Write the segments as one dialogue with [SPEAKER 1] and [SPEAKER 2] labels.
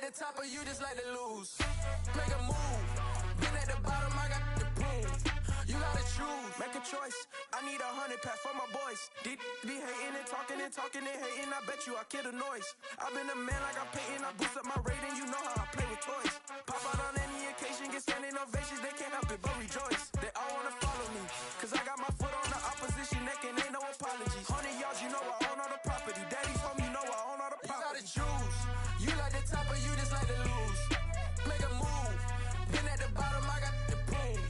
[SPEAKER 1] the top or you just like to lose? Make a move. Been at the bottom, I got the prove. You gotta choose, make a choice. I need 100 pack for my boys. Be hating and talking and talking and hating. I bet you I kill the noise. I've been a man like I'm painting. I boost up my rating. You know how I play with toys. Pop out on any occasion, get standing ovations. They can't help it but rejoice. They all wanna follow me, cause I got my foot on the opposition neck and ain't no apologies. 100 yards, you know I own all the property. Daddy's home, you know I own all the property. You gotta choose. You like the top or you just like to lose? Make a move. Been at the bottom, I got the proof.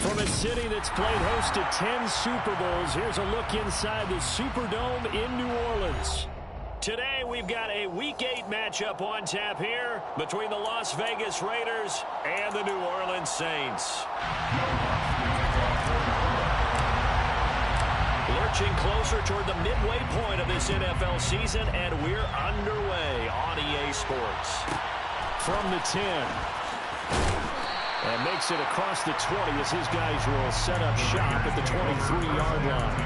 [SPEAKER 2] From a city that's played host to 10 Super Bowls, here's a look inside the Superdome in New Orleans. Today, we've got a Week 8 matchup on tap here between the Las Vegas Raiders and the New Orleans Saints. Lurching closer toward the midway point of this NFL season, and we're underway on EA Sports. From the 10. And makes it across the 20 as his guys will set up shop at the 23-yard line.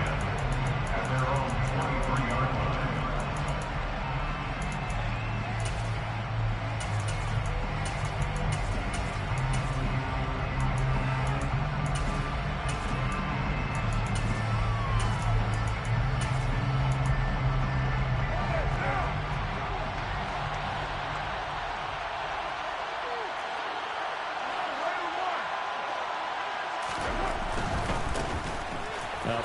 [SPEAKER 3] At their own 23-yard line.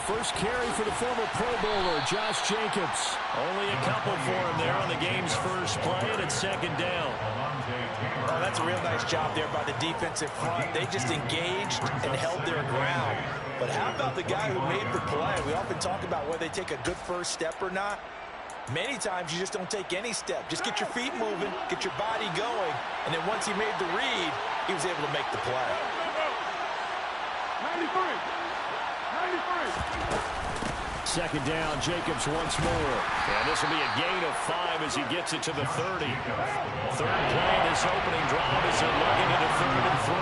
[SPEAKER 2] First carry for the former Pro Bowler, Josh Jacobs. Only a couple for him there on the game's first play, and it's second down.
[SPEAKER 4] Oh, that's a real nice job there by the defensive front. They just engaged and held their ground. But how about the guy who made the play? We often talk about whether they take a good first step or not. Many times you just don't take any step. Just get your feet moving, get your body going, and then once he made the read, he was able to make the play.
[SPEAKER 3] 93.
[SPEAKER 2] Second down, Jacobs once more. And this will be a gain of 5 as he gets it to the 30. Third play in this opening drive as they're looking at a 3rd and 3.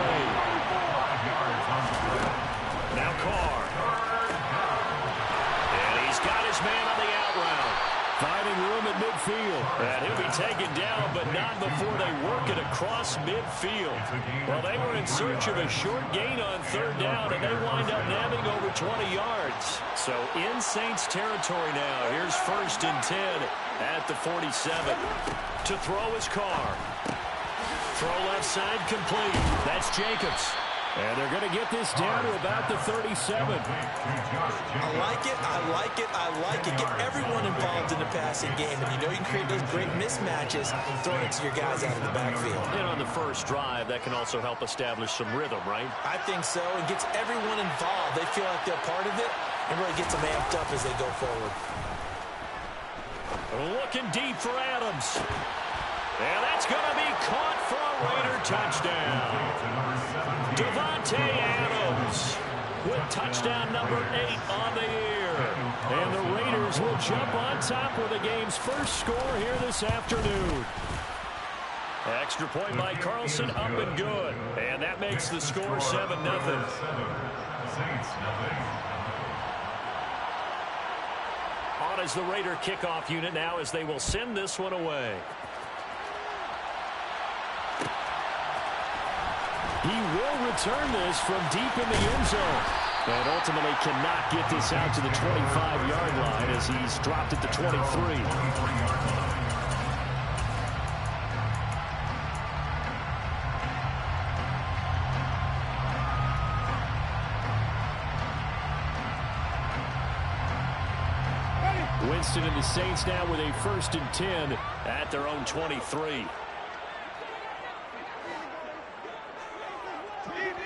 [SPEAKER 2] Now Carr. And he's got his man on the out route. Finding room at midfield. And he'll be taken down, but not before they work it across midfield. Well, they were in search of a short gain on 3rd down, and they wind up nabbing over 20 yards. So in Saints territory now. Here's 1st and 10 at the 47. To throw is Carr. Throw left side complete. That's Jacobs. And they're going to get this down to about the 37.
[SPEAKER 4] I like it, I like it, I like it. Get everyone involved in the passing game. And you know you can create those great mismatches throwing it to your guys out of the backfield.
[SPEAKER 2] And on the first drive, that can also help establish some rhythm, right?
[SPEAKER 4] I think so. It gets everyone involved. They feel like they're part of it and really gets them amped up as they go forward.
[SPEAKER 2] Looking deep for Adams. And that's going to be caught for a Raider touchdown. Davante Adams with touchdown number 8 on the year. And the Raiders will jump on top with the game's first score here this afternoon. Extra point by Carlson, up and good. And that makes the score 7-0. On is the Raider kickoff unit now as they will send this one away. He will return this from deep in the end zone. And ultimately cannot get this out to the 25-yard line as he's dropped at the 23. Winston and the Saints now with a 1st and 10 at their own 23.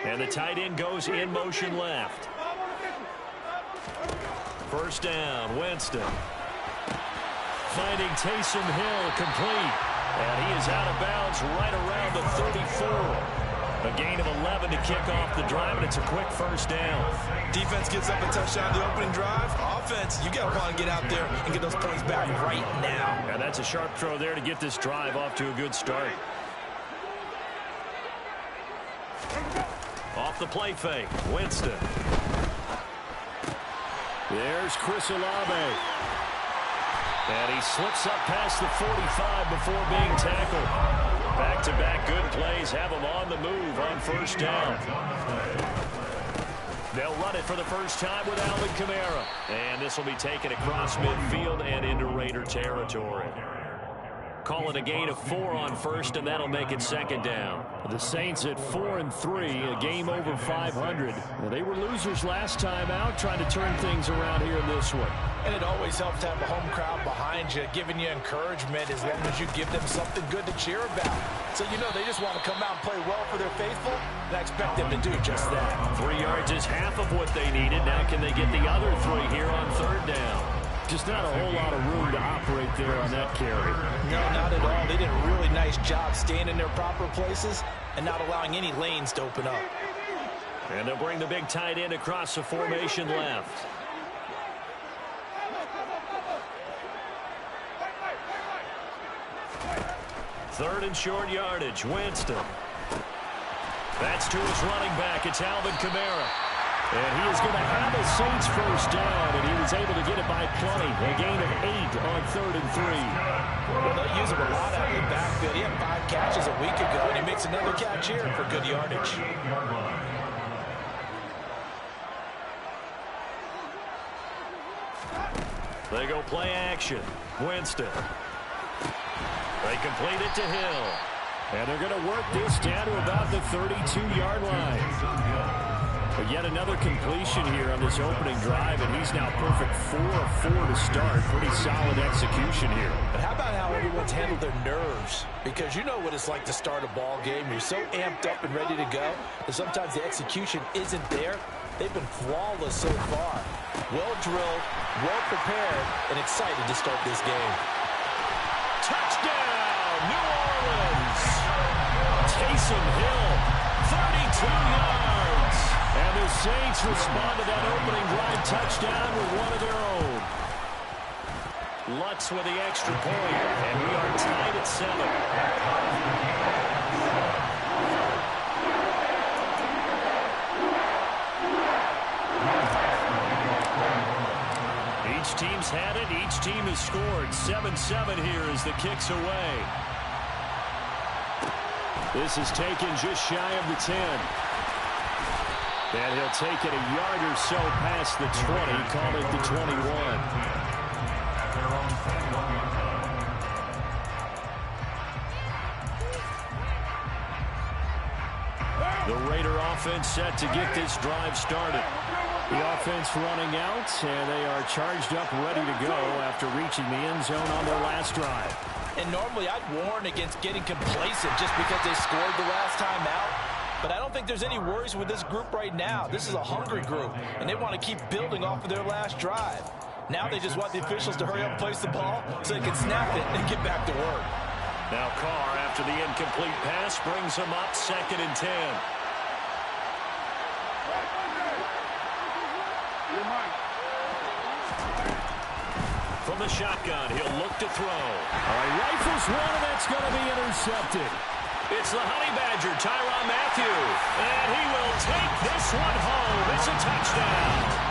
[SPEAKER 2] And the tight end goes in motion left. First down, Winston. Finding Taysom Hill complete. And he is out of bounds right around the 34. A gain of 11 to kick off the drive, and it's a quick first down.
[SPEAKER 4] Defense gives up a touchdown the opening drive. Offense, you got to want to get out there and get those points back right now.
[SPEAKER 2] And that's a sharp throw there to get this drive off to a good start. Off the play fake, Winston. There's Chris Olave. And he slips up past the 45 before being tackled. Back-to-back good plays have him on the move on first down. They'll run it for the first time with Alvin Kamara. And this will be taken across midfield and into Raider territory. Call it a gain of 4 on first, and that'll make it second down. The Saints at 4-3, a game over 500. Well, they were losers last time out, trying to turn things around here in this one.
[SPEAKER 4] And it always helps to have a home crowd behind you, giving you encouragement as long as you give them something good to cheer about. So you know they just want to come out and play well for their faithful, and I expect them to do just that.
[SPEAKER 2] 3 yards is half of what they needed. Now can they get the other 3 here on third down? Just not a whole lot of room to operate there on that carry.
[SPEAKER 4] No, not at all. They did a really nice job staying in their proper places and not allowing any lanes to open up.
[SPEAKER 2] And they'll bring the big tight end across the formation left. Third and short yardage. Winston. That's to his running back. It's Alvin Kamara. And he is going to have the Saints first down, and he was able to get it by plenty. A gain of 8 on 3rd and 3.
[SPEAKER 4] Well, they'll use him a lot out of the backfield. He had 5 catches a week ago, and he makes another catch here for good yardage.
[SPEAKER 2] They go play action. Winston. They complete it to Hill. And they're going to work this down to about the 32-yard line. But yet another completion here on this opening drive, and he's now perfect 4 of 4 to start. Pretty solid execution here.
[SPEAKER 4] But how about how everyone's handled their nerves? Because you know what it's like to start a ball game. You're so amped up and ready to go that sometimes the execution isn't there. They've been flawless so far. Well drilled, well prepared, and excited to start this game.
[SPEAKER 2] Touchdown, New Orleans! Taysom Hill, 32 yards. And the Saints respond to that opening drive touchdown with one of their own. Lutz with the extra point, and we are tied at 7. Each team's had it. Each team has scored. 7-7 here as the kick's away. This is taken just shy of the 10. And he'll take it a yard or so past the 20, call it the 21. The Raider offense set to get this drive started. The offense running out, and they are charged up, ready to go after reaching the end zone on their last drive.
[SPEAKER 4] And normally I'd warn against getting complacent just because they scored the last time out. But I don't think there's any worries with this group right now. This is a hungry group, and they want to keep building off of their last drive. Now they just want the officials to hurry up and place the ball so they can snap it and get back to work.
[SPEAKER 2] Now Carr, after the incomplete pass, brings him up 2nd and 10. From the shotgun, he'll look to throw.
[SPEAKER 1] All right, rifles one, and that's going to be intercepted.
[SPEAKER 2] It's the Honey Badger, Tyrann Mathieu. And he will take this one home. It's a touchdown.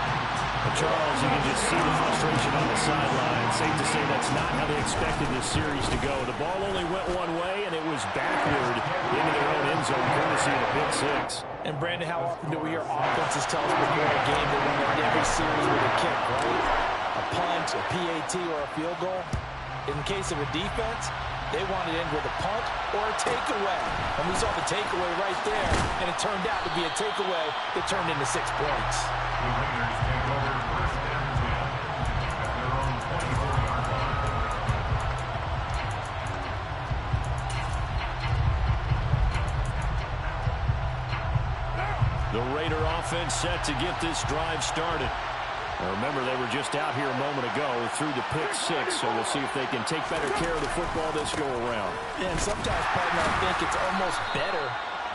[SPEAKER 1] Charles, you can just see the frustration on the sideline. Safe to say that's not how they expected this series to go. The ball only went one way, and it was backward into their own end zone, courtesy of the pick 6.
[SPEAKER 4] And, Brandon, how often do we hear offenses tell us before a game they want to end every series with a kick, right? A punt, a PAT, or a field goal? In the case of a defense, they want to end with a punt or a takeaway. And we saw the takeaway right there, and it turned out to be a takeaway that turned into 6 points.
[SPEAKER 2] The Raider offense set to get this drive started. Now remember, they were just out here a moment ago through the pick 6, so we'll see if they can take better care of the football this go around.
[SPEAKER 4] And sometimes, partner, I think it's almost better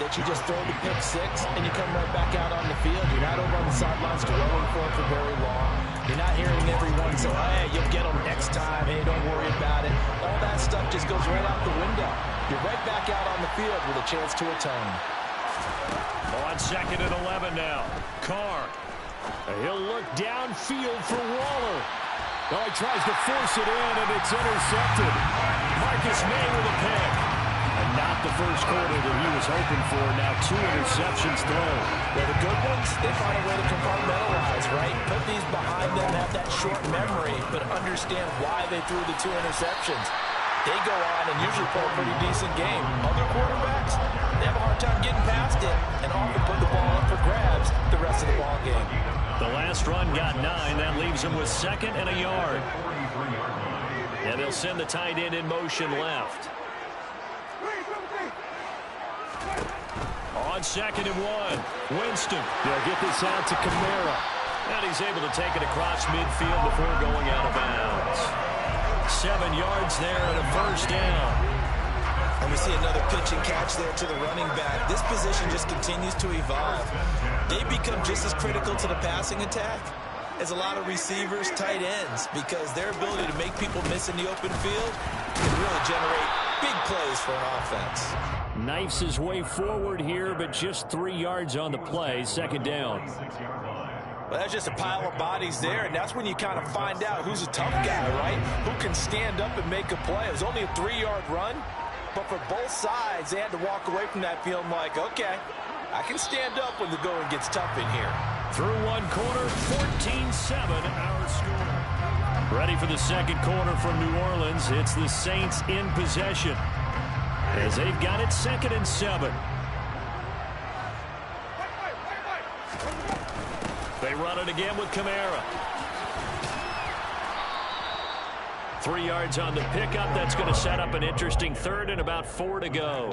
[SPEAKER 4] that you just throw the pick 6 and you come right back out on the field. You're not over on the sidelines dwelling for it for very long. You're not hearing everyone say, hey, you'll get them next time. Hey, don't worry about it. All that stuff just goes right out the window. You're right back out on the field with a chance to atone.
[SPEAKER 2] On 2nd and 11 now. Carr.
[SPEAKER 1] He'll look downfield for Waller.
[SPEAKER 2] Oh, he tries to force it in, and it's intercepted. Marcus May with a pick. And not the first quarter that he was hoping for. Now 2 interceptions thrown.
[SPEAKER 4] Well, the good ones, they find a way to compartmentalize, right? Put these behind them, have that short memory, but understand why they threw the 2 interceptions. They go on and usually play a pretty decent game. Other quarterbacks, they have a hard time getting past it and often put the ball up for grabs the rest of the ball game.
[SPEAKER 2] The last run got 9. That leaves him with 2nd and a yard. And they'll send the tight end in motion left. On 2nd and 1, Winston. They'll get this out to Kamara. And he's able to take it across midfield before going out of bounds. 7 yards there and a first down.
[SPEAKER 4] And we see another pitch and catch there to the running back. This position just continues to evolve. They become just as critical to the passing attack as a lot of receivers, tight ends, because their ability to make people miss in the open field can really generate big plays for an offense.
[SPEAKER 2] Knifes his way forward here, but just 3 yards on the play. 2nd down.
[SPEAKER 4] Well, that's just a pile of bodies there, and that's when you kind of find out who's a tough guy, right? Who can stand up and make a play. It was only a 3-yard run, but for both sides, they had to walk away from that feeling like, okay, I can stand up when the going gets tough in here.
[SPEAKER 2] Through 1 quarter, 14-7 our score. Ready for the 2nd quarter from New Orleans. It's the Saints in possession as they've got it 2nd and 7. They run it again with Kamara. 3 yards on the pickup. That's going to set up an interesting 3rd and about 4 to go.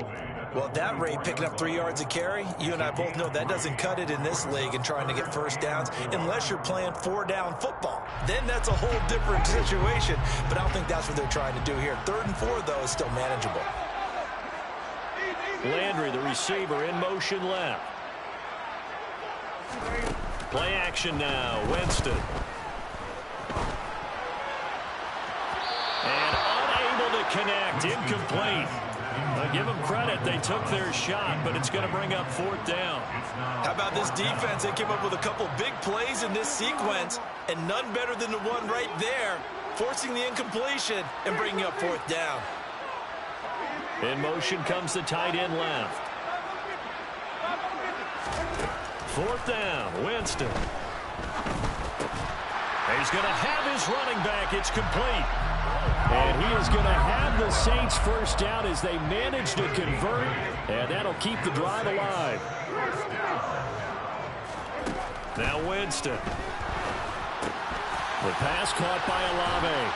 [SPEAKER 4] Well, at that rate, picking up 3 yards a carry, you and I both know that doesn't cut it in this league and trying to get first downs unless you're playing 4-down football. Then that's a whole different situation, but I don't think that's what they're trying to do here. 3rd and 4, though, is still manageable.
[SPEAKER 2] Landry, the receiver, in motion left. Play action now. Winston. And unable to connect. Incomplete. Give them credit. They took their shot, but it's going to bring up 4th down.
[SPEAKER 4] How about this defense? They came up with a couple big plays in this sequence, and none better than the one right there, forcing the incompletion and bringing up 4th down.
[SPEAKER 2] In motion comes the tight end left. 4th down, Winston. He's going to have his running back. It's complete. And he is going to have the Saints first down as they manage to convert, and that'll keep the drive alive. Now Winston. The pass caught by Olave.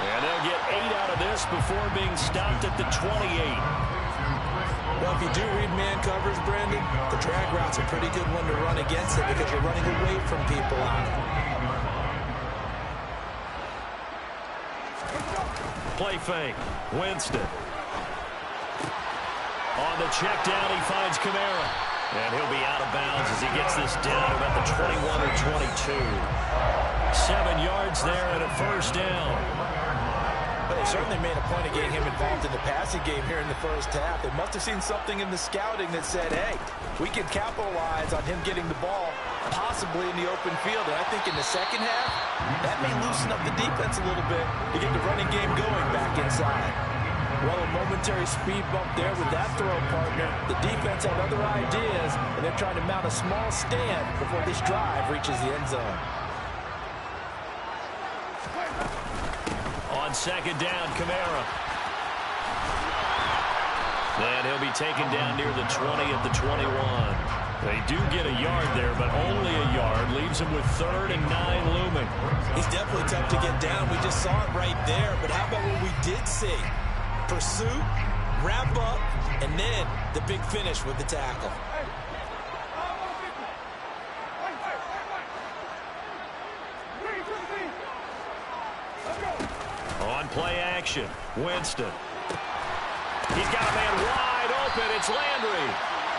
[SPEAKER 2] And they'll get 8 out of this before being stopped at the 28.
[SPEAKER 4] Well, if you do read man covers, Brandon, the drag route's a pretty good one to run against it because you're running away from people on it.
[SPEAKER 2] Play fake. Winston. On the check down, he finds Kamara. And he'll be out of bounds as he gets this down about the 21 or 22. 7 yards there and a first down.
[SPEAKER 4] But they certainly made a point of getting him involved in the passing game here in the first half. They must have seen something in the scouting that said, hey, we can capitalize on him getting the ball possibly in the open field. And I think in the second half, that may loosen up the defense a little bit to get the running game going back inside. Well, a momentary speed bump there with that throw partner. The defense had other ideas, and they're trying to mount a small stand before this drive reaches the end zone.
[SPEAKER 2] On 2nd down, Kamara. And he'll be taken down near the 20 at the 21. They do get a yard there, but only a yard. Leaves him with 3rd and 9 looming.
[SPEAKER 4] He's definitely tough to get down. We just saw it right there. But how about what we did see? Pursuit, wrap up, and then the big finish with the tackle.
[SPEAKER 2] On play action, Winston. He's got a man wide open. It's Landry.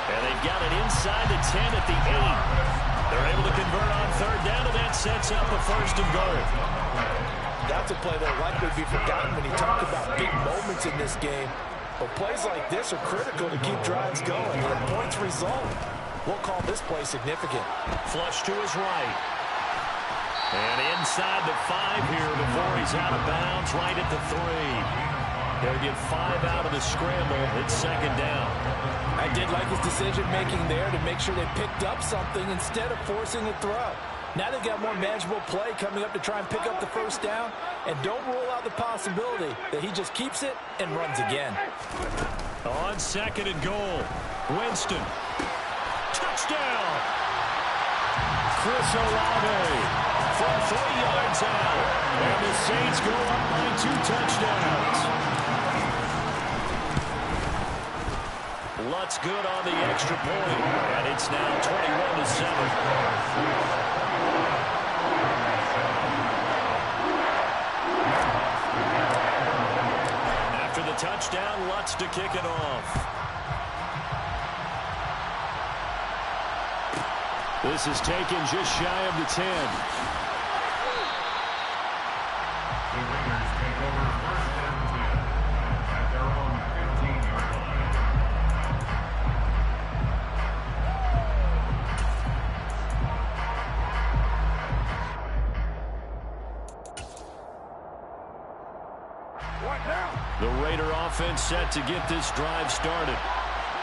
[SPEAKER 2] And they've got it inside the 10 at the 8. They're able to convert on 3rd down, and that sets up a 1st and goal.
[SPEAKER 4] That's a play that will likely be forgotten when you talk about big moments in this game. But plays like this are critical to keep drives going. And points result. We'll call this play significant.
[SPEAKER 2] Flush to his right. And inside the 5 here before he's out of bounds, right at the 3. They'll get 5 out of the scramble. It's second down.
[SPEAKER 4] I did like his decision-making there to make sure they picked up something instead of forcing the throw. Now they've got more manageable play coming up to try and pick up the first down, and don't rule out the possibility that he just keeps it and runs again.
[SPEAKER 2] On second and goal, Winston. Touchdown! Chris Olave from 3 yards out. And the Saints go up by 2 touchdowns. Lutz good on the extra point, and it's now 21-7. After the touchdown, Lutz to kick it off. This is taken just shy of the 10.
[SPEAKER 3] The Raiders take over first and 10 at their own 15-yard line.
[SPEAKER 2] The Raider offense set to get this drive started.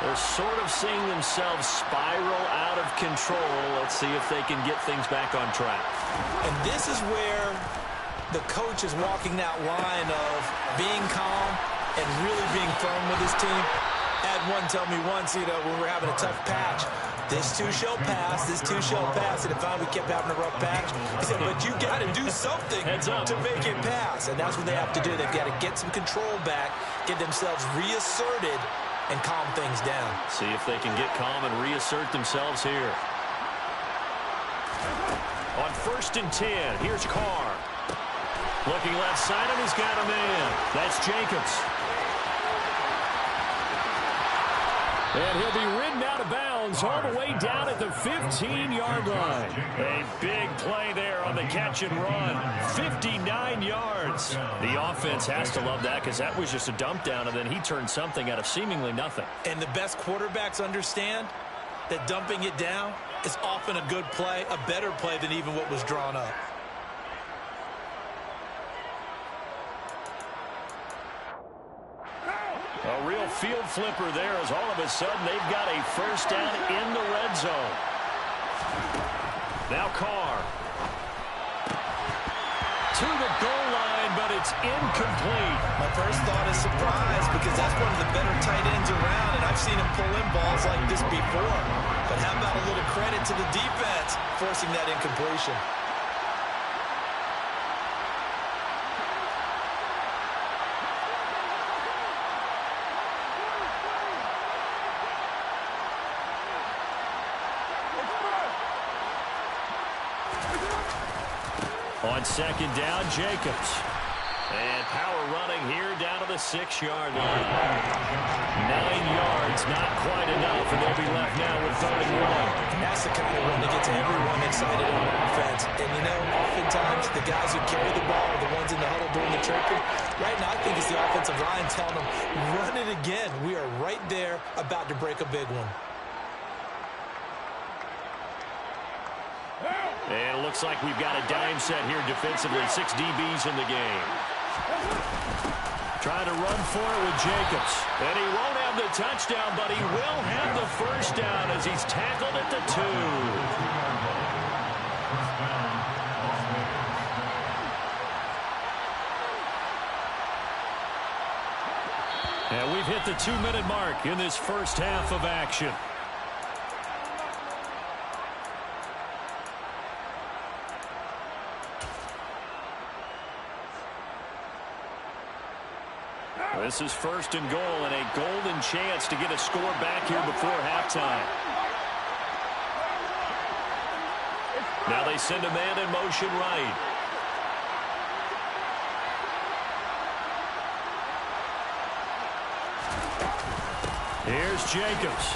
[SPEAKER 2] They're sort of seeing themselves spiral out of control. Let's see if they can get things back on track.
[SPEAKER 4] And this is where the coach is walking that line of being calm and really being firm with his team. Had one tell me once, when we were having a tough patch, this too shall pass, this too shall pass. And if we kept having a rough patch, he said, but you got to do something to make it pass. And that's what they have to do. They've got to get some control back, get themselves reasserted, and calm things down.
[SPEAKER 2] See if they can get calm and reassert themselves here. On 1st and 10, here's Carr. Looking left side, and he's got a man. That's Jacobs. And he'll be ridden out of bounds all the way down at the 15-yard line. A big play there on the catch and run. 59 yards. The offense has to love that because that was just a dump down, and then he turned something out of seemingly nothing.
[SPEAKER 4] And the best quarterbacks understand that dumping it down is often a good play, a better play than even what was drawn up.
[SPEAKER 2] A real field flipper there as all of a sudden they've got a first down in the red zone. Now Carr. To the goal line, but it's incomplete.
[SPEAKER 4] My first thought is surprise because that's one of the better tight ends around, and I've seen him pull in balls like this before. But how about a little credit to the defense forcing that incompletion?
[SPEAKER 2] On second down, Jacobs. And power running here down to the 6-yard line. 9 yards, not quite enough, and they'll be left now with 3rd and 1.
[SPEAKER 4] That's the kind of run that gets everyone excited on offense. And, oftentimes the guys who carry the ball are the ones in the huddle doing the chirping. Right now, I think it's the offensive line telling them, run it again. We are right there about to break a big one.
[SPEAKER 2] And it looks like we've got a dime set here defensively. 6 DBs in the game. Trying to run for it with Jacobs. And he won't have the touchdown, but he will have the first down as he's tackled at the 2. And we've hit the 2-minute mark in this first half of action. This is 1st and goal and a golden chance to get a score back here before halftime. Now they send a man in motion right. Here's Jacobs.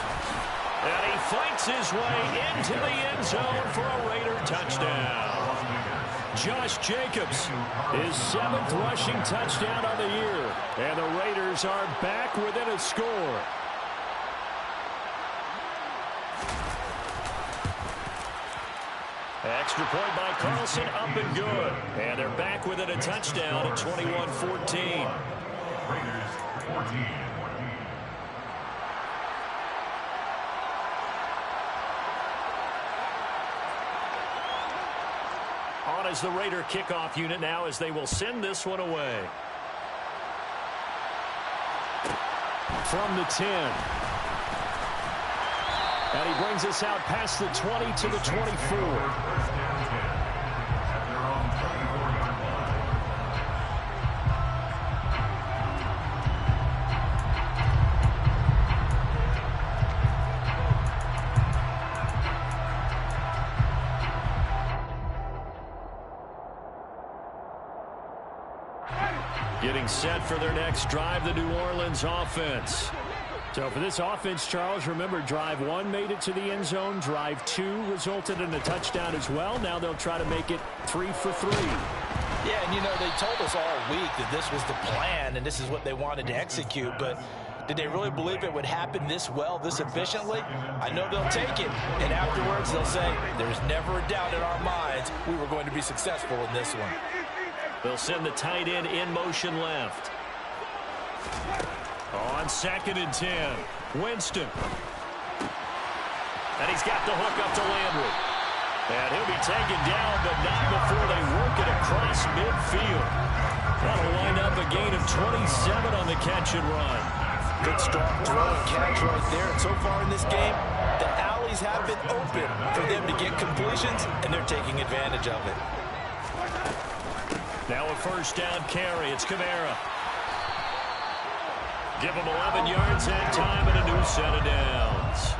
[SPEAKER 2] And he fights his way into the end zone for a Raider touchdown. Josh Jacobs, his 7th rushing touchdown on the year. And the Raiders are back within a score. Extra point by Carlson, up and good. And they're back within a touchdown at 21-14.
[SPEAKER 3] Raiders 14.
[SPEAKER 2] On as the Raider kickoff unit now as they will send this one away. From the 10. And he brings us out past the 20 to the 24. Getting set for their next drive, the New Orleans offense. So for this offense, Charles, remember, drive 1 made it to the end zone. Drive 2 resulted in a touchdown as well. Now they'll try to make it 3 for 3.
[SPEAKER 4] Yeah, and, you know, they told us all week that this was the plan and this is what they wanted to execute. But did they really believe it would happen this well, this efficiently? I know they'll take it. And afterwards, they'll say, there's never a doubt in our minds we were going to be successful in this one.
[SPEAKER 2] They'll send the tight end in motion left. On 2nd and 10, Winston. And he's got the hook up to Landry. And he'll be taken down, but not before they work it across midfield. That'll wind up a gain of 27 on the catch and run.
[SPEAKER 4] Good strong throw and catch right there. And so far in this game, the alleys have been open for them to get completions, and they're taking advantage of it.
[SPEAKER 2] Now a first down carry. It's Kamara. Give him 11 yards that time and a new set of downs.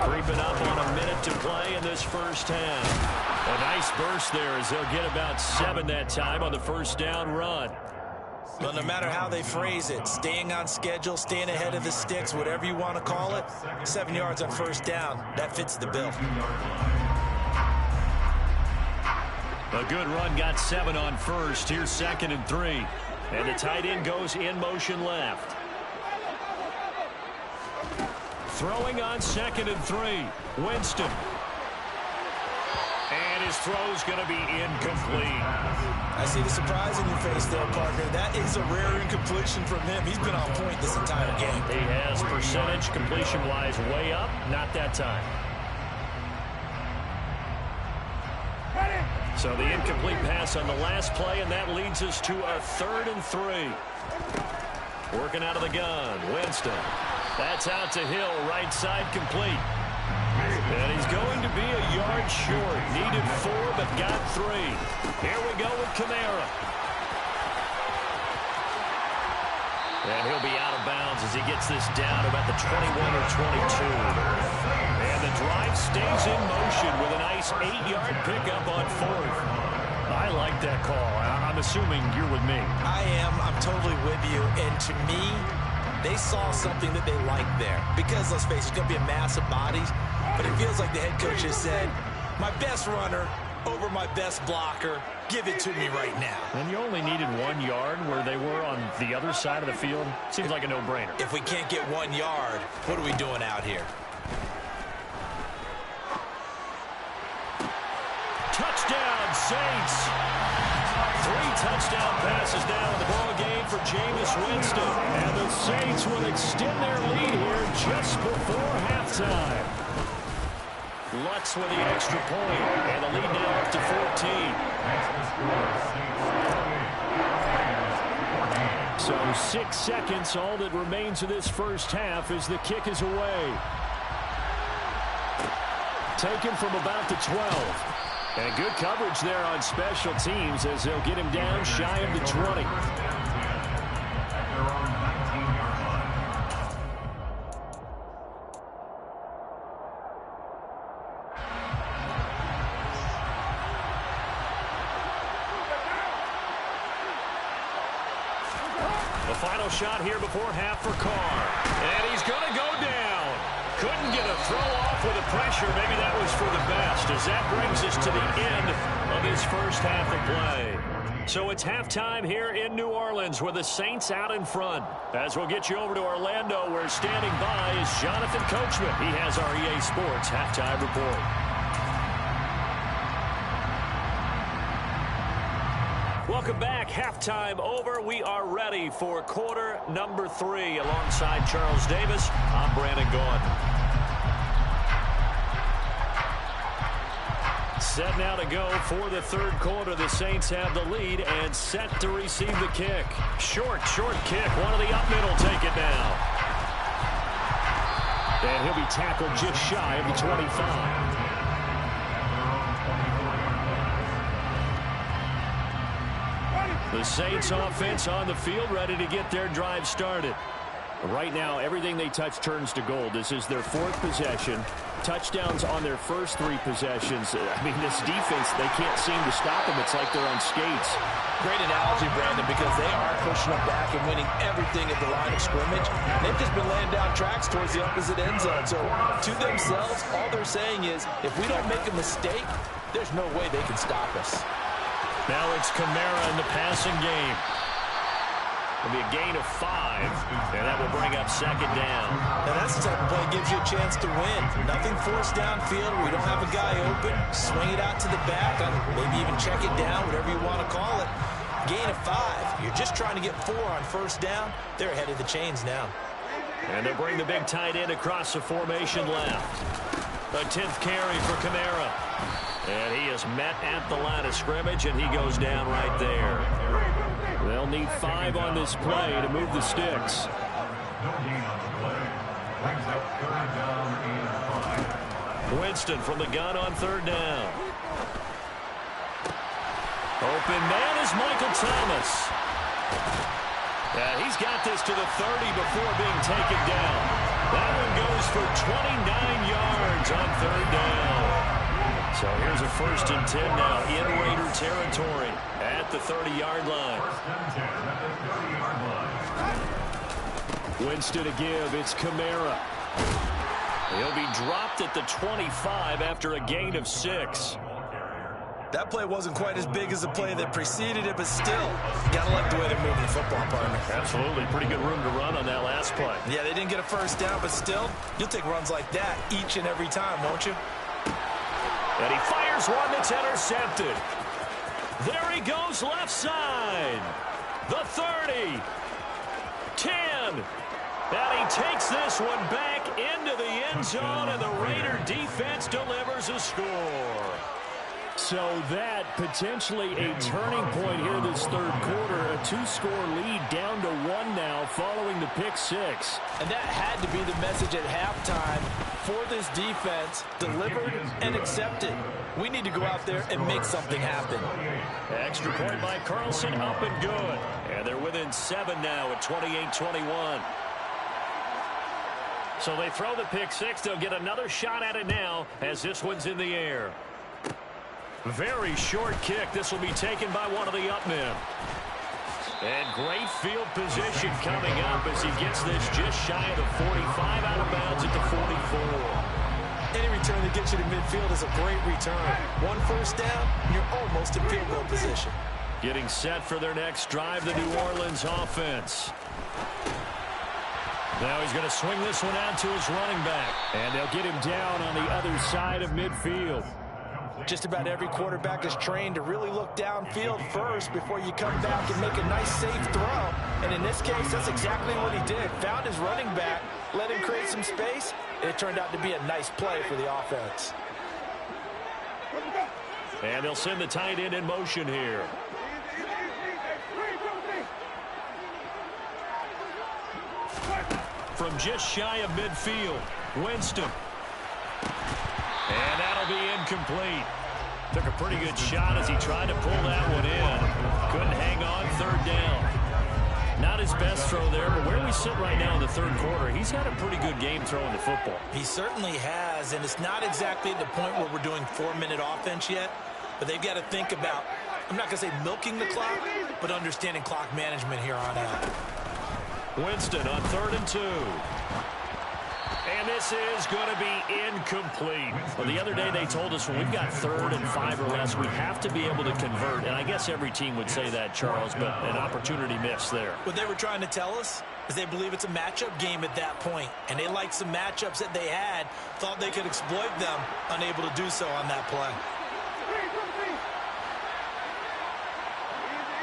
[SPEAKER 2] Creeping up on a minute to play in this first half. A nice burst there as they'll get about 7 that time on the first down run.
[SPEAKER 4] Well, no matter how they phrase it, staying on schedule, staying ahead of the sticks, whatever you want to call it, 7 yards on first down, that fits the bill.
[SPEAKER 2] A good run got 7 on first. Here's 2nd and 3. And the tight end goes in motion left. Throwing on 2nd and 3. Winston. And his throw's going to be incomplete.
[SPEAKER 4] I see the surprise in your face there, partner. That is a rare incompletion from him. He's been on point this entire game.
[SPEAKER 2] He has percentage completion-wise way up. Not that time. So the incomplete pass on the last play, and that leads us to a 3rd and 3. Working out of the gun, Winston. That's out to Hill, right side complete. And he's going to be a yard short. Needed 4, but got 3. Here we go with Kamara. And he'll be out of bounds as he gets this down about the 21 or 22. And the drive stays in motion with a nice 8-yard pickup on 4th. I like that call. I'm assuming you're with me.
[SPEAKER 4] I am. I'm totally with you. And to me, they saw something that they liked there. Because, let's face it, it's going to be a mass of bodies. But it feels like the head coach has said, my best runner over my best blocker. Give it to me right now.
[SPEAKER 2] And you only needed 1 yard where they were on the other side of the field. Seems like a no-brainer.
[SPEAKER 4] If we can't get 1 yard, what are we doing out here?
[SPEAKER 2] Touchdown, Saints. 3 touchdown passes now in the ball game for Jameis Winston. And the Saints will extend their lead here just before halftime. Lutz with the extra point, and the lead now up to 14. So 6 seconds, all that remains of this first half as the kick is away. Taken from about the 12. And good coverage there on special teams as they'll get him down shy of the 20. The final shot here before half for Carr. And he's going to go down. Couldn't get a throw off with the pressure. Maybe that was for the best as that brings us to the end of this first half of play. So it's halftime here in New Orleans with the Saints out in front. As we'll get you over to Orlando, where standing by is Jonathan Coachman. He has our EA Sports halftime report. Welcome back. Halftime over. We are ready for quarter number 3. Alongside Charles Davis, I'm Brandon Gaudin. Set now to go for the third quarter. The Saints have the lead and set to receive the kick. Short kick. One of the up middle take it now. And he'll be tackled just shy of the 25. The Saints offense on the field, ready to get their drive started. Right now, everything they touch turns to gold. This is their 4th possession. Touchdowns on their first 3 possessions. I mean, this defense, they can't seem to stop them. It's like they're on skates.
[SPEAKER 4] Great analogy, Brandon, because they are pushing them back and winning everything at the line of scrimmage. They've just been laying down tracks towards the opposite end zone. So to themselves, all they're saying is, if we don't make a mistake, there's no way they can stop us.
[SPEAKER 2] Now it's Kamara in the passing game. It'll be a gain of 5, and that will bring up second down.
[SPEAKER 4] And that's the type of play that gives you a chance to win. Nothing forced downfield. We don't have a guy open. Swing it out to the back. Maybe even check it down, whatever you want to call it. Gain of 5. You're just trying to get 4 on first down. They're ahead of the chains now.
[SPEAKER 2] And they'll bring the big tight end across the formation left. A 10th carry for Kamara. And he is met at the line of scrimmage, and he goes down right there. They'll need 5 on this play to move the sticks. Winston from the gun on third down. Open man is Michael Thomas. He's got this to the 30 before being taken down. That one goes for 29 yards on third down. So here's a 1st and 10 now in Raider territory at the 30-yard line. Winston to give. It's Kamara. He'll be dropped at the 25 after a gain of 6.
[SPEAKER 4] That play wasn't quite as big as the play that preceded it, but still, you gotta like the way they're moving the football, partner.
[SPEAKER 2] Absolutely. Pretty good room to run on that last play. Yeah,
[SPEAKER 4] they didn't get a first down, but still, you'll take runs like that each and every time, won't you?
[SPEAKER 2] And he fires one that's intercepted. There he goes left side. The 30. 10. And he takes this one back into the end zone, and the Raider defense delivers a score. So that potentially a turning point here this third quarter. A 2-score lead down to 1 now following the pick 6.
[SPEAKER 4] And that had to be the message at halftime for this defense. Delivered and accepted. We need to go out there and make something happen.
[SPEAKER 2] Extra point by Carlson, up and good. And they're within 7 now at 28-21. So they throw the pick 6. They'll get another shot at it now as this one's in the air. Very short kick. This will be taken by one of the up men. And great field position coming up as he gets this just shy of the 45, out of bounds at the 44.
[SPEAKER 4] Any return that gets you to midfield is a great return. 1 first down, you're almost in field goal position.
[SPEAKER 2] Getting set for their next drive, the New Orleans offense. Now he's going to swing this one out to his running back. And they'll get him down on the other side of midfield.
[SPEAKER 4] Just about every quarterback is trained to really look downfield first before you come back and make a nice, safe throw. And in this case, that's exactly what he did. Found his running back, let him create some space, and it turned out to be a nice play for the offense.
[SPEAKER 2] And they'll send the tight end in motion here. From just shy of midfield, Winston. And that'll be incomplete. Took a pretty good shot as he tried to pull that one in. Couldn't hang on, third down. Not his best throw there, but where we sit right now in the third quarter, he's had a pretty good game throwing the football.
[SPEAKER 4] He certainly has, and it's not exactly at the point where we're doing 4-minute offense yet, but they've got to think about, I'm not going to say milking the clock, but understanding clock management here on out.
[SPEAKER 2] Winston on 3rd and 2. And this is going to be incomplete. Well, the other day they told us when we've got 3rd and 5 or less, we have to be able to convert. And I guess every team would say that, Charles, but an opportunity missed there.
[SPEAKER 4] What they were trying to tell us is they believe it's a matchup game at that point. And they liked some matchups that they had, thought they could exploit them, unable to do so on that play.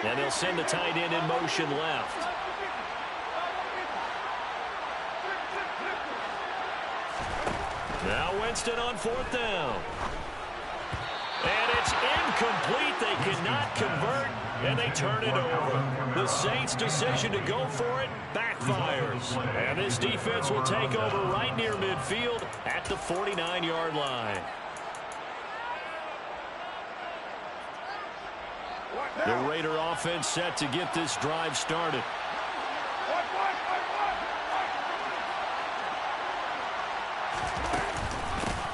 [SPEAKER 2] And they'll send the tight end in motion left. Now Winston on 4th down. And it's incomplete. They cannot convert, and they turn it over. The Saints' decision to go for it backfires. And this defense will take over right near midfield at the 49-yard line. The Raider offense set to get this drive started.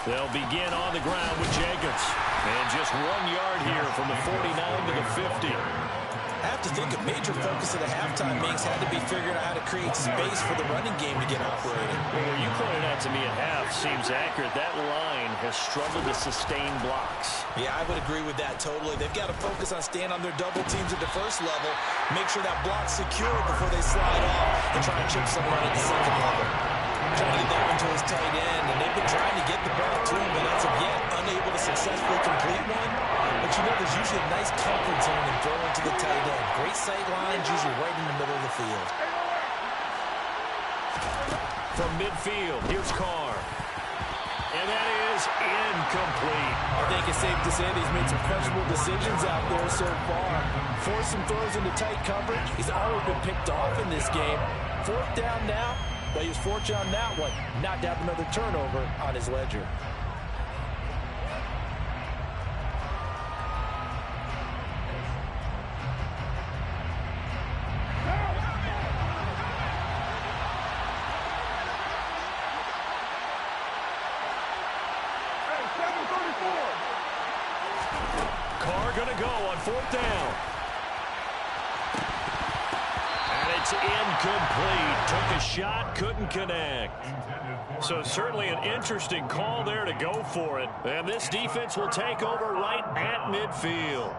[SPEAKER 2] They'll begin on the ground with Jacobs. And just 1 yard here from the 49 to the 50.
[SPEAKER 4] I have to think a major focus of the halftime makes had to be figuring out how to create space for the running game to get operating.
[SPEAKER 2] Well, what you pointed out to me at half seems accurate. That line has struggled to sustain blocks.
[SPEAKER 4] Yeah, I would agree with that totally. They've got to focus on staying on their double teams at the first level, make sure that block's secure before they slide off and try and chip someone at the second level. Trying to get that one to his tight end, and they've been trying to get the ball to him, but as of yet, unable to successfully complete one. But you know, there's usually a nice comfort zone in throwing to the tight end. Great sight lines, usually right in the middle of the field.
[SPEAKER 2] From midfield, here's Carr. And that is incomplete.
[SPEAKER 4] I think it's safe to say that he's made some questionable decisions out there so far. Forced some throws into tight coverage. He's always been picked off in this game. 4th down now. But he was fortunate on that one, not to have another turnover on his ledger.
[SPEAKER 2] Carr going to go on 4th down. It's incomplete. Took a shot, couldn't connect. So certainly an interesting call there to go for it. And this defense will take over right at midfield.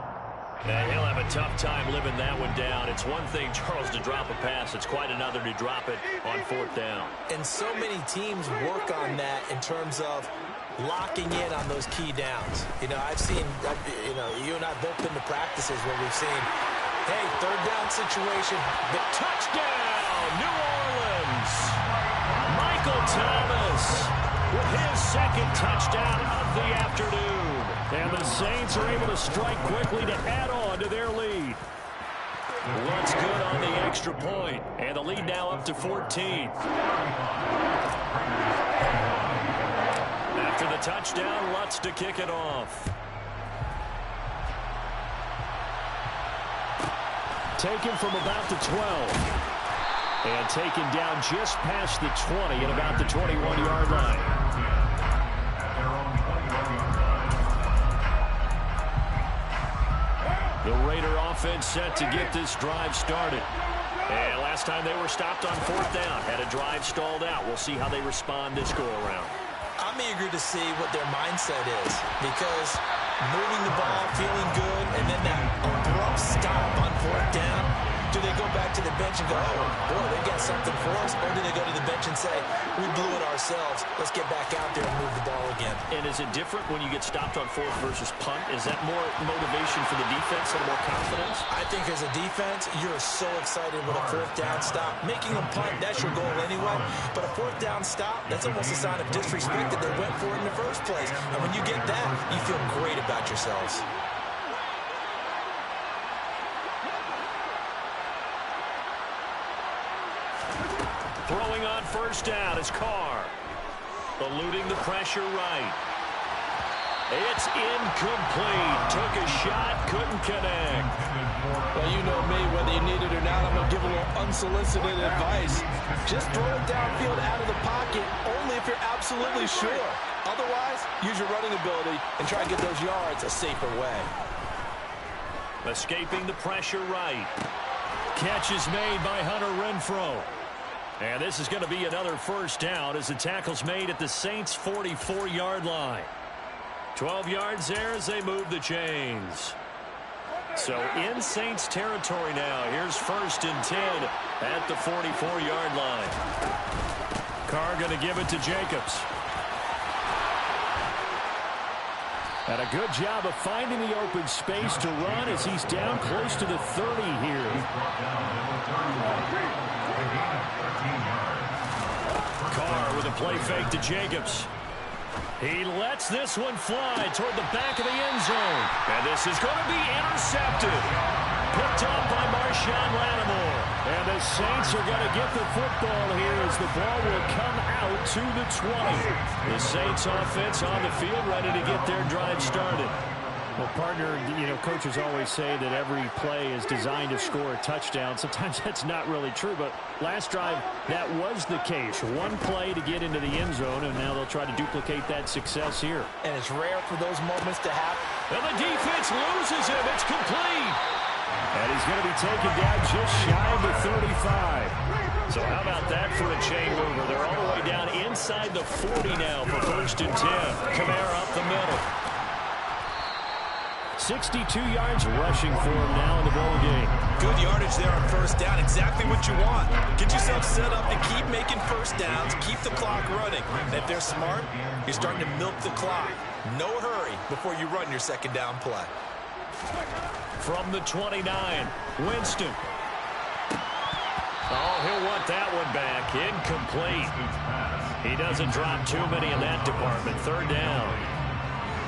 [SPEAKER 2] And he'll have a tough time living that one down. It's one thing, Charles, to drop a pass. It's quite another to drop it on 4th down.
[SPEAKER 4] And so many teams work on that in terms of locking in on those key downs. You know, I've seen, you and I both been to practices where we've seen, hey, 3rd down situation.
[SPEAKER 2] The touchdown, New Orleans. Michael Thomas with his 2nd touchdown of the afternoon. And the Saints are able to strike quickly to add on to their lead. Lutz good on the extra point. And the lead now up to 14. After the touchdown, Lutz to kick it off. Taken from about the 12. And taken down just past the 20 at about the 21-yard line. The Raider offense set to get this drive started. And last time they were stopped on 4th down, had a drive stalled out. We'll see how they respond this go-around.
[SPEAKER 4] I'm eager to see what their mindset is, because moving the ball, feeling good, and then that abrupt stop on 4th down, do they go back to the bench and go, oh, boy, they got something for us? Or do they go to the bench and say, we blew it ourselves, let's get back out there and move the ball again?
[SPEAKER 2] And is it different when you get stopped on 4th versus punt? Is that more motivation for the defense and more confidence?
[SPEAKER 4] I think as a defense, you're so excited with a 4th down stop. Making a punt, that's your goal anyway. But a 4th down stop, that's almost a sign of disrespect that they went for it in the first place. And when you get that, you feel great about yourselves.
[SPEAKER 2] Throwing on 1st down is Carr. Eluding the pressure right. It's incomplete. Took a shot, couldn't connect.
[SPEAKER 4] Well, you know me, whether you need it or not, I'm going to give a little unsolicited advice. Just throw it downfield out of the pocket, only if you're absolutely sure. Otherwise, use your running ability and try and get those yards a safer way.
[SPEAKER 2] Escaping the pressure right. Catch is made by Hunter Renfrow. And this is going to be another 1st down as the tackle's made at the Saints' 44-yard line. 12 yards there as they move the chains. So in Saints territory now. Here's 1st and 10 at the 44-yard line. Carr going to give it to Jacobs. And a good job of finding the open space to run as he's down close to the 30 here. Carr with a play fake to Jacobs. He lets this one fly toward the back of the end zone. And this is going to be intercepted. Picked up by Marshawn Lattimore. And the Saints are going to get the football here as the ball will come out to the 20. The Saints offense on the field ready to get their drive started. Well, partner, coaches always say that every play is designed to score a touchdown. Sometimes that's not really true, but last drive, that was the case. One play to get into the end zone, and now they'll try to duplicate that success here.
[SPEAKER 4] And it's rare for those moments to happen.
[SPEAKER 2] And the defense loses him. It's complete. And he's going to be taken down just shy of the 35. So how about that for a chain mover? They're all the way down inside the 40 now for 1st and 10. Kamara up the middle. 62 yards rushing for him now in the ball game.
[SPEAKER 4] Good yardage there on 1st down. Exactly what you want. Get yourself set up to keep making 1st downs, keep the clock running. And if they're smart, you're starting to milk the clock. No hurry before you run your 2nd down play.
[SPEAKER 2] From the 29, Winston. Oh, he'll want that one back. Incomplete. He doesn't drop too many in that department. 3rd down.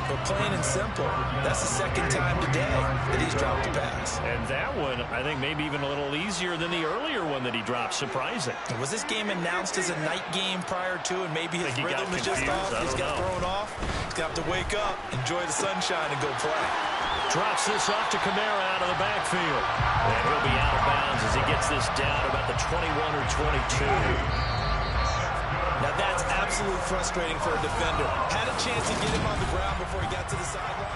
[SPEAKER 4] But plain and simple, that's the 2nd time today that he's dropped a pass.
[SPEAKER 2] And that one, I think, maybe even a little easier than the earlier one that he dropped. Surprising.
[SPEAKER 4] Was this game announced as a night game prior to, and maybe his rhythm is just off? He's got thrown off. He's got to wake up, enjoy the sunshine, and go play.
[SPEAKER 2] Drops this off to Kamara out of the backfield. And he'll be out of bounds as he gets this down about the 21 or 22.
[SPEAKER 4] Now that's absolutely frustrating for a defender. Had a chance to get him on the ground before he got to the sideline.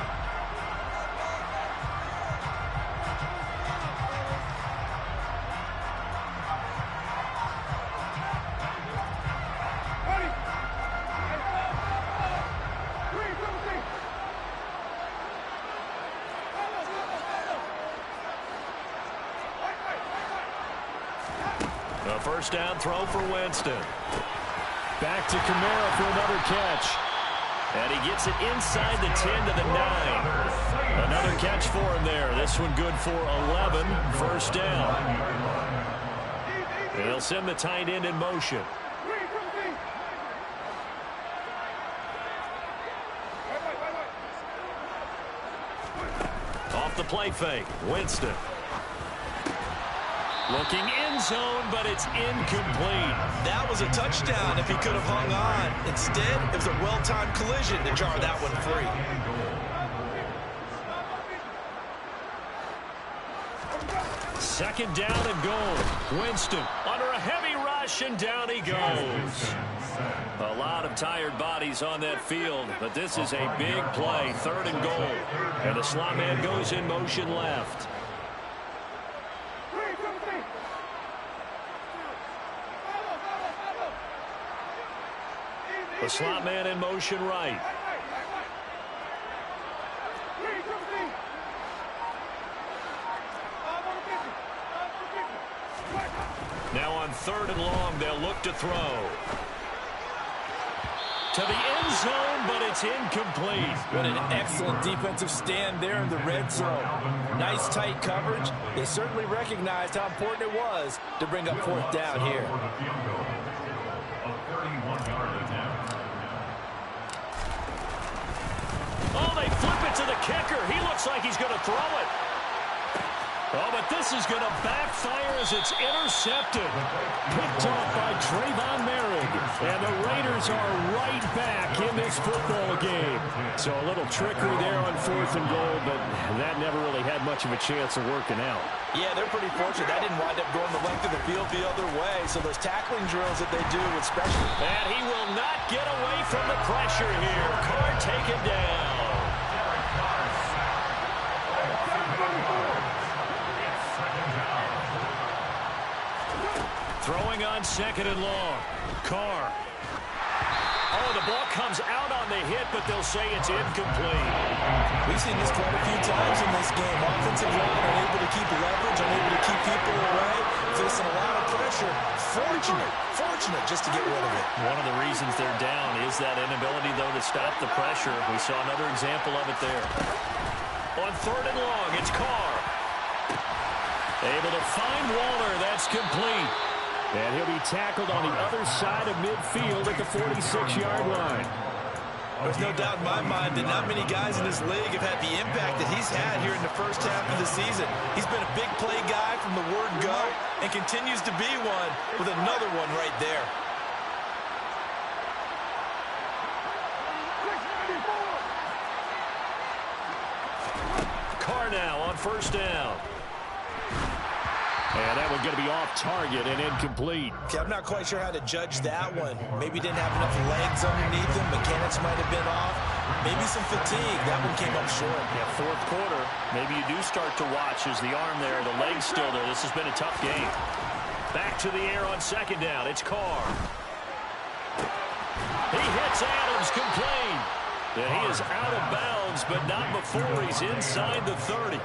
[SPEAKER 2] A 1st down throw for Winston. Back to Kamara for another catch. And he gets it inside the 10 to the 9. Another catch for him there. This one good for 11. 1st down. And they'll send the tight end in motion. Off the play fake. Winston. Looking end zone, but it's incomplete.
[SPEAKER 4] That was a touchdown if he could have hung on. Instead, it was a well-timed collision to jar that one free.
[SPEAKER 2] Second down and goal. Winston under a heavy rush, and down he goes. A lot of tired bodies on that field, but this is a big play. 3rd and goal. And the slot man goes in motion left. The slot man in motion right. Now on 3rd and long, they'll look to throw. To the end zone, but it's incomplete.
[SPEAKER 4] What an excellent defensive stand there in the red zone. Nice tight coverage. They certainly recognized how important it was to bring up 4th down here.
[SPEAKER 2] Oh, they flip it to the kicker. He looks like he's going to throw it. Oh, but this is going to backfire as it's intercepted. Picked off by Trayvon Merrick. And the Raiders are right back in this football game. So a little trickery there on 4th and goal, but that never really had much of a chance of working out.
[SPEAKER 4] Yeah, they're pretty fortunate. That didn't wind up going the length of the field the other way. So those tackling drills that they do with special.
[SPEAKER 2] And he will not get away from the pressure here. Carr taken down. Throwing on 2nd and long. Carr. Oh, the ball comes out on the hit, but they'll say it's incomplete.
[SPEAKER 4] We've seen this quite a few times in this game. Offensive line unable to keep leverage, unable to keep people away, facing a lot of pressure. Fortunate just to get rid of it.
[SPEAKER 2] One of the reasons they're down is that inability, though, to stop the pressure. We saw another example of it there. On 3rd and long, it's Carr. Able to find Waller. That's complete. And he'll be tackled on the other side of midfield at the 46-yard line.
[SPEAKER 4] There's no doubt in my mind that not many guys in this league have had the impact that he's had here in the first half of the season. He's been a big play guy from the word go and continues to be one with another one right there.
[SPEAKER 2] Carr now on 1st down. And that one's going to be off target and incomplete.
[SPEAKER 4] Okay, I'm not quite sure how to judge that one. Maybe didn't have enough legs underneath him. Mechanics might have been off. Maybe some fatigue. That one came up short.
[SPEAKER 2] Yeah, 4th quarter. Maybe you do start to watch as the arm there, the leg's still there. This has been a tough game. Back to the air on 2nd down. It's Carr. He hits Adams, complete. And he is out of bounds, but not before he's inside the 30.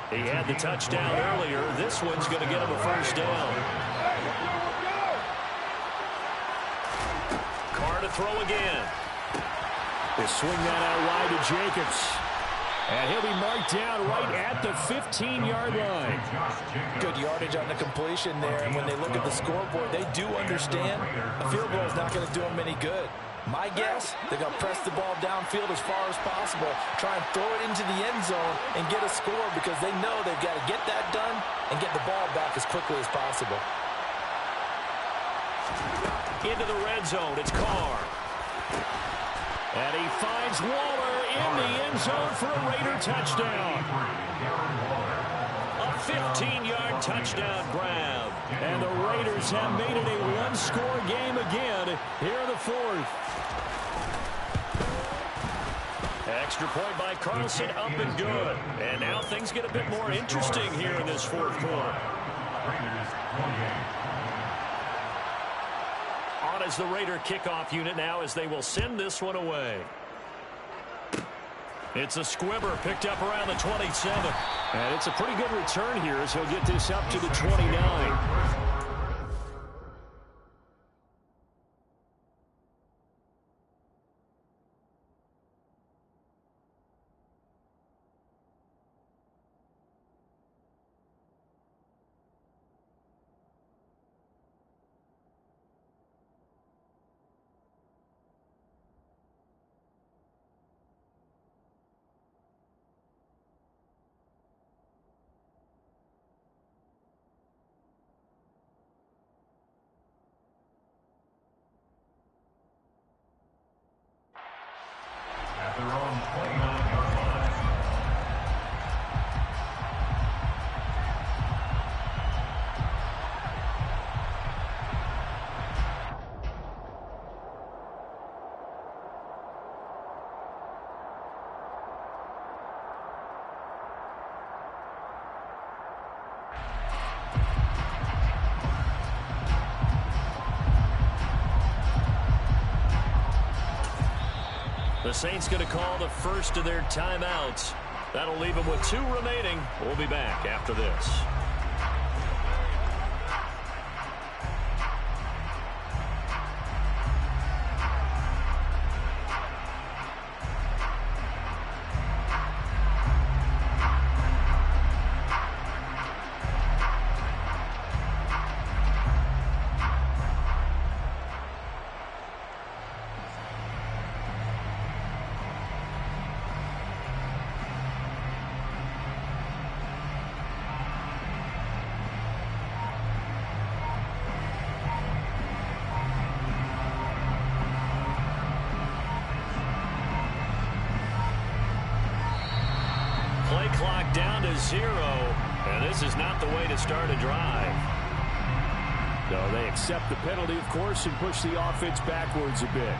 [SPEAKER 2] He had the touchdown earlier. This one's going to get him a 1st down. Carr to throw again. They swing that out wide to Jacobs. And he'll be marked down right at the 15-yard line.
[SPEAKER 4] Good yardage on the completion there. And when they look at the scoreboard, they do understand a field goal is not going to do them any good. My guess, they're going to press the ball downfield as far as possible, try and throw it into the end zone and get a score because they know they've got to get that done and get the ball back as quickly as possible.
[SPEAKER 2] Into the red zone, it's Carr. And he finds Waller in the end zone for a Raider touchdown. A 15-yard touchdown grab. And the Raiders have made it a one-score game again here in the 4th. Extra point by Carlson, up and good. And now things get a bit more interesting here in this 4th quarter. On as the Raider kickoff unit now as they will send this one away. It's a squibber picked up around the 27. And it's a pretty good return here as he'll get this up to the 29.
[SPEAKER 3] Their own 29-yard line.
[SPEAKER 2] The Saints going to call the first of their timeouts. That'll leave them with 2 remaining. We'll be back after this. Play clock down to 0, and this is not the way to start a drive. No, they accept the penalty, of course, and push the offense backwards a bit.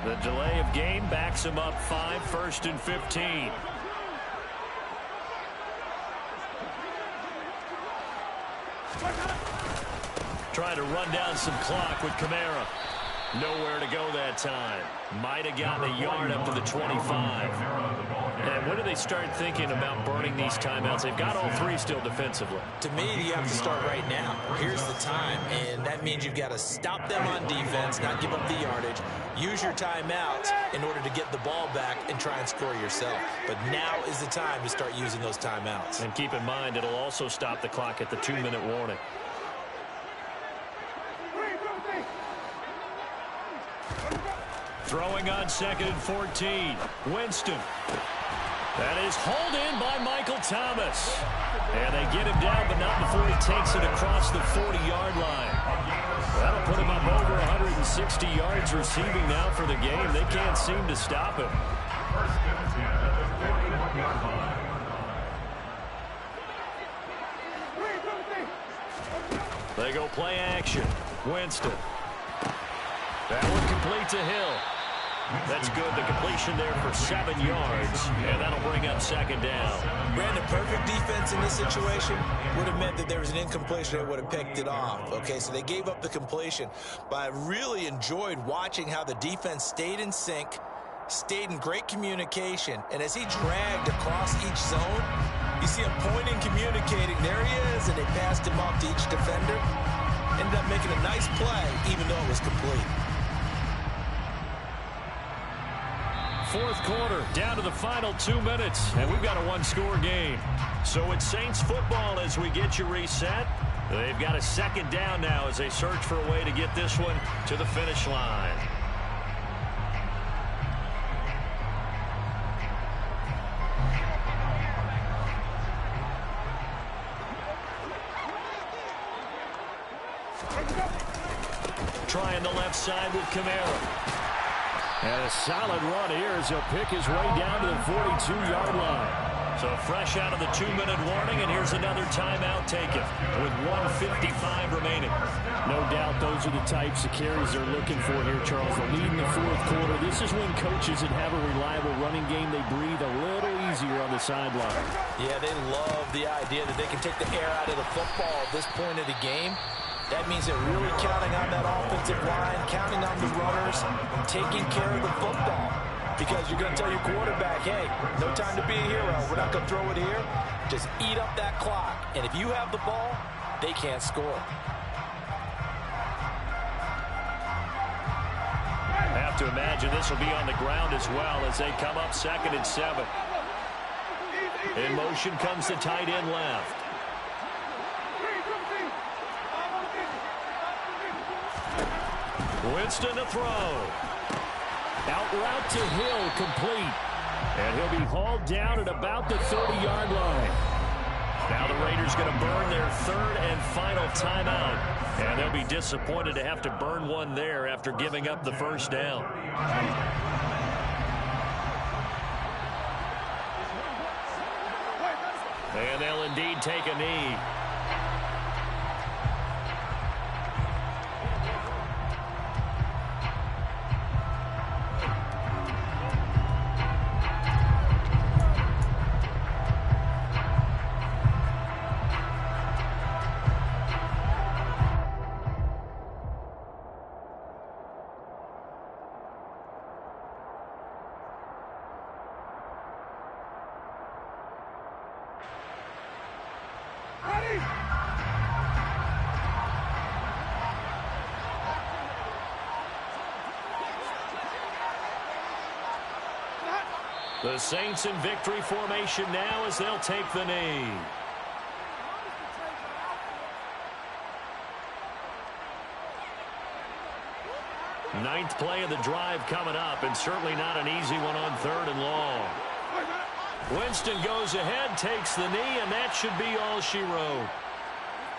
[SPEAKER 2] The delay of game backs him up 5, 1st and 15. Trying to run down some clock with Kamara. Nowhere to go that time. Might have gotten a yard up to the 25. And when do they start thinking about burning these timeouts? They've got all three still defensively.
[SPEAKER 4] To me, you have to start right now. Here's the time, and that means you've got to stop them on defense, not give up the yardage, use your timeouts in order to get the ball back and try and score yourself. But now is the time to start using those timeouts.
[SPEAKER 2] And keep in mind, it'll also stop the clock at the 2-minute warning. Throwing on 2nd and 14. Winston. That is hauled in by Michael Thomas. And they get him down, but not before he takes it across the 40-yard line. That'll put him up over 160 yards receiving now for the game. They can't seem to stop him. They go play action. Winston. That one complete to Hill. That's good. The completion there for 7 yards, and that'll bring up 2nd down.
[SPEAKER 4] Brandon, perfect defense in this situation would have meant that there was an incompletion that would have picked it off. Okay, so they gave up the completion, but I really enjoyed watching how the defense stayed in sync, stayed in great communication, and as he dragged across each zone, you see him pointing, communicating. There he is, and they passed him off to each defender. Ended up making a nice play, even though it was complete.
[SPEAKER 2] Fourth quarter, down to the final 2 minutes, and we've got a one-score game. So it's Saints football as we get you reset. They've got a 2nd down now as they search for a way to get this one to the finish line. Trying the left side with Kamara. And a solid run here as he'll pick his way down to the 42-yard line. So fresh out of the 2-minute warning, and here's another timeout taken with 1:55 remaining. No doubt those are the types of carries they're looking for here, Charles. The lead in the fourth quarter. This is when coaches that have a reliable running game, they breathe a little easier on the sideline.
[SPEAKER 4] Yeah, they love the idea that they can take the air out of the football at this point of the game. That means they're really counting on that offensive line, counting on the runners, taking care of the football. Because you're going to tell your quarterback, hey, no time to be a hero. We're not going to throw it here. Just eat up that clock. And if you have the ball, they can't score.
[SPEAKER 2] I have to imagine this will be on the ground as well as they come up 2nd and 7. In motion comes the tight end left. Winston to throw. Out route to Hill, complete. And he'll be hauled down at about the 30-yard line. Now the Raiders going to burn their 3rd and final timeout. And they'll be disappointed to have to burn one there after giving up the 1st down. And they'll indeed take a knee. The Saints in victory formation now as they'll take the knee. Ninth play of the drive coming up, and certainly not an easy one on 3rd and long. Winston goes ahead, takes the knee, and that should be all she wrote.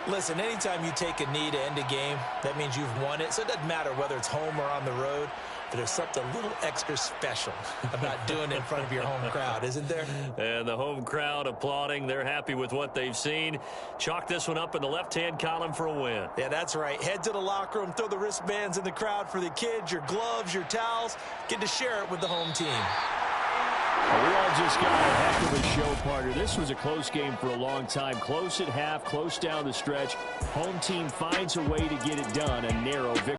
[SPEAKER 4] Listen, anytime you take a knee to end a game, that means you've won it. So it doesn't matter whether it's home or on the road. But there's something a little extra special about doing it in front of your home crowd, isn't there?
[SPEAKER 2] And the home crowd applauding. They're happy with what they've seen. Chalk this one up in the left-hand column for a win.
[SPEAKER 4] Yeah, that's right. Head to the locker room, throw the wristbands in the crowd for the kids, your gloves, your towels. Get to share it with the home team.
[SPEAKER 2] We all just got a heck of a show, partner. This was a close game for a long time. Close at half, close down the stretch. Home team finds a way to get it done. A narrow victory.